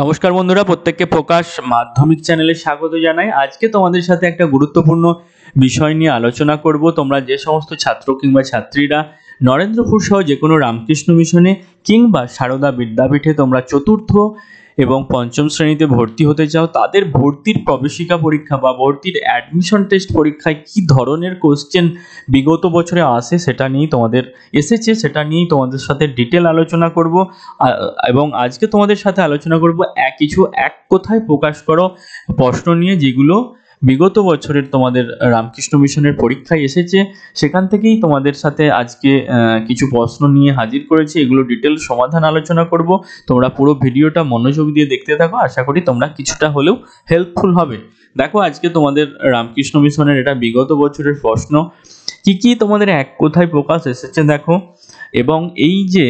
নমস্কার বন্ধুরা, প্রত্যেককে প্রকাশ মাধ্যমিক চ্যানেলে স্বাগত জানাই। আজকে তোমাদের সাথে একটা গুরুত্বপূর্ণ বিষয় নিয়ে আলোচনা করব। তোমরা যে সমস্ত ছাত্র কিংবা ছাত্রীরা নরেন্দ্রপুর সহ যে কোনো রামকৃষ্ণ মিশনে কিংবা সারদা বিদ্যাপীঠে তোমরা চতুর্থ এবং পঞ্চম শ্রেণীতে ভর্তি হতে চাও, তাদের ভর্তির প্রবেশিকা পরীক্ষা বা ভর্তির অ্যাডমিশন টেস্ট পরীক্ষায় কি ধরনের কোশ্চেন বিগত বছরে আসে সেটা নিয়েই সেটা নিয়েই তোমাদের সাথে ডিটেল আলোচনা করব। এবং আজকে তোমাদের সাথে আলোচনা করব এক কথায় প্রকাশ করো প্রশ্ন নিয়ে, যেগুলো বিগত বছরের তোমাদের রামকৃষ্ণ মিশনের পরীক্ষায় এসেছে। সেখান থেকেই তোমাদের সাথে আজকে কিছু প্রশ্ন নিয়ে হাজির করেছি। এগুলো ডিটেল সমাধান আলোচনা করব। তোমরা পুরো ভিডিওটা মনোযোগ দিয়ে দেখতে থাকো, আশা করি তোমরা কিছুটা হলেও হেল্পফুল হবে। দেখো, আজকে তোমাদের রামকৃষ্ণ মিশনের এটা বিগত বছরের প্রশ্ন। কি তোমাদের এক কথায় প্রকাশ এসেছে দেখো। এবং এই যে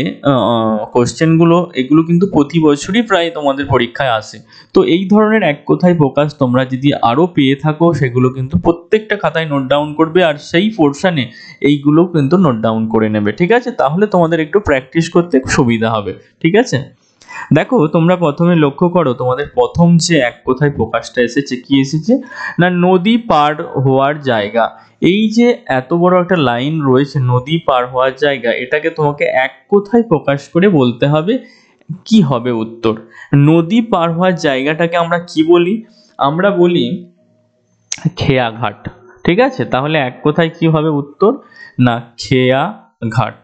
কোশ্চেনগুলো, এগুলো কিন্তু প্রতি বছরই প্রায় তোমাদের পরীক্ষায় আসে। তো এই ধরনের এক কথায় প্রকাশ তোমরা যদি আরও পেয়ে থাকো, সেগুলো কিন্তু প্রত্যেকটা খাতায় নোট ডাউন করবে, আর সেই পোর্শনে এইগুলো কিন্তু নোট ডাউন করে নেবে, ঠিক আছে? তাহলে তোমাদের একটু প্র্যাকটিস করতে সুবিধা হবে, ঠিক আছে? দেখো, তোমরা প্রথমে লক্ষ্য করো, তোমাদের প্রথম যে এক কথায় প্রকাশটা এসেছে, কি এসেছে না, নদী পার হওয়ার জায়গা। এই যে এত বড় একটা লাইন রয়েছে, নদী পার হওয়ার জায়গা, এটাকে তোমাকে এক কথায় প্রকাশ করে বলতে হবে। কি হবে উত্তর? নদী পার হওয়ার জায়গাটাকে আমরা কি বলি? আমরা বলি খেয়াঘাট, ঠিক আছে? তাহলে এক কথায় কি হবে উত্তর? না, খেয়াঘাট।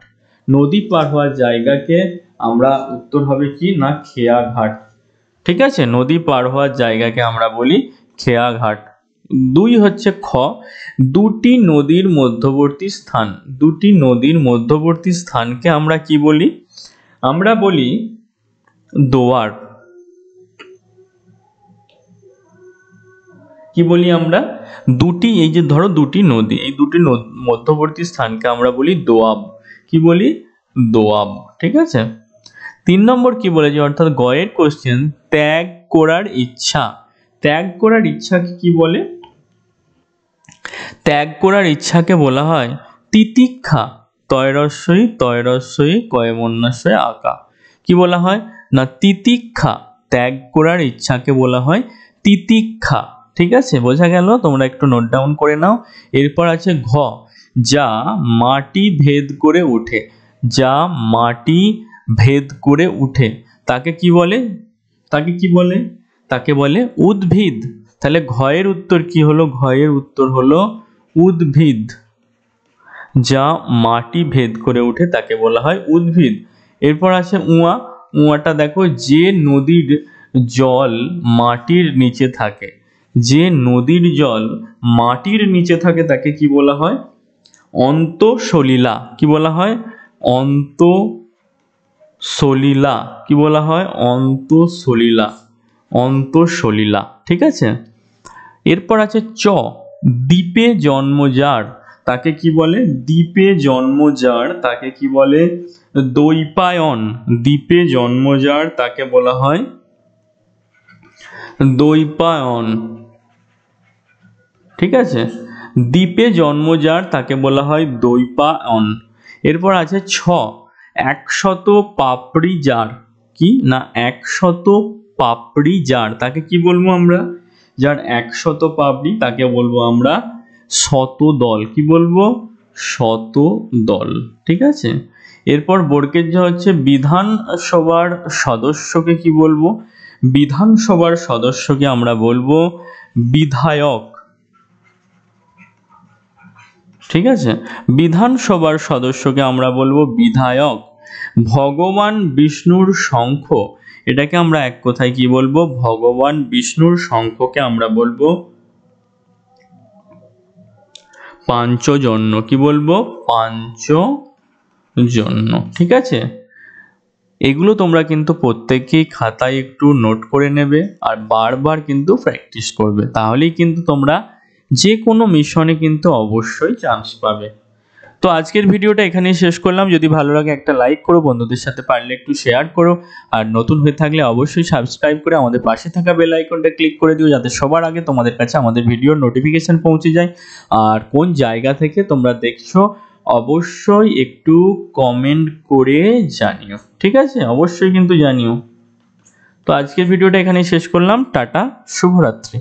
নদী পার হওয়ার জায়গাকে আমরা উত্তর হবে কি না, খেয়াঘাট, ঠিক আছে? নদী পার হওয়ার জায়গাকে আমরা বলি খেয়াঘাট। দুই হচ্ছে খ, দুটি নদীর মধ্যবর্তী স্থান। দুটি নদীর মধ্যবর্তী স্থানকে আমরা কি বলি? আমরা বলি দোয়ার। কি বলি আমরা? দুটি, এই যে ধরো দুটি নদী, এই দুটি মধ্যবর্তী স্থানকে আমরা বলি দোয়াব। কি বলি? দোয়াব, ঠিক আছে? 3 নম্বর কি বলেছে, অর্থাৎ গয়ের কোশ্চেন, ত্যাগ করার ইচ্ছা। ত্যাগ করার ইচ্ছাকে কি বলে? ত্যাগ করার ইচ্ছাকে বলা হয় তিতিক্ষা। তয়রস্যই কয়মন্যাস্যই আঁকা। কি বলা হয় না, তিতিক্ষা। ত্যাগ করার ইচ্ছাকে বলা হয় তিতিক্ষা, ঠিক আছে? বোঝা গেল? তোমরা একটু নোট ডাউন করে নাও। এরপর আছে ঘ, যা মাটি ভেদ করে ওঠে। যা মাটি ভেদ করে উঠে তাকে কি বলে? তাকে বলে উদ্ভিদ। তাহলে ঘয়ের উত্তর কি হলো? ঘয়ের উত্তর হলো উদ্ভিদ। যা মাটি ভেদ করে ওঠে তাকে বলা হয় উদ্ভিদ। এরপর আছে উয়া। উয়াটা দেখো, যে নদীর জল মাটির নিচে থাকে। যে নদীর জল মাটির নিচে থাকে তাকে কি বলা হয়? অন্তঃসলিলা। কি বলা হয়? অন্তঃসলিলা। কি বলা হয়? অন্তঃসলিলা। অন্তঃসলিলা, ঠিক আছে? এরপর আছে চ, দ্বীপে জন্ম যার তাকে কি বলে? দ্বীপে জন্ম যার তাকে কি বলে? দ্বৈপায়ন। দ্বীপে জন্ম যার তাকে বলা হয় দ্বৈপায়ন, ঠিক আছে? দ্বীপে জন্ম যার তাকে বলা হয় দ্বৈপায়ন। এরপর আছে ছ, 100 পাপড়ি যার। কি না, 100 পাপড়ি যার তাকে কি বলবো আমরা? যার 100 পাপড়ি তাকে বলবো আমরা শতদল। কি বলবো? শতদল, ঠিক আছে? এরপর বর্গের জ হচ্ছে বিধানসভার সদস্যকে কি বলবো? বিধানসভার সদস্যকে আমরা বলবো বিধায়ক, ঠিক আছে? বিধানসভার সদস্যকে আমরা বলবো বিধায়ক। ভগবান বিষ্ণুর শঙ্খ, এটাকে আমরা এক কথায় কি বলবো? ভগবান বিষ্ণুর শঙ্খকে আমরা বলবো পাঞ্চজন্য। কি বলবো? পাঞ্চজন্য, ঠিক আছে? এগুলো তোমরা কিন্তু প্রত্যেকেই খাতায় একটু নোট করে নেবে, আর বারবার কিন্তু প্র্যাকটিস করবে, তাহলেই কিন্তু তোমরা যে কোনো মিশনে কিন্তু অবশ্যই চান্স পাবে। তো আজকের ভিডিওটা এখানেই শেষ করলাম। যদি ভালো লাগে একটা লাইক করো, বন্ধুদের সাথে পারলে একটু শেয়ার করো, আর নতুন হয়ে থাকলে অবশ্যই সাবস্ক্রাইব করে আমাদের পাশে থাকা বেল আইকনটা ক্লিক করে দিও, যাতে সবার আগে তোমাদের কাছে আমাদের ভিডিওর নোটিফিকেশন পৌঁছে যায়। আর কোন জায়গা থেকে তোমরা দেখছো অবশ্যই একটু কমেন্ট করে জানিও, ঠিক আছে? অবশ্যই কিন্তু জানিও। তো আজকের ভিডিওটা এখানেই শেষ করলাম। টাটা, শুভরাত্রি।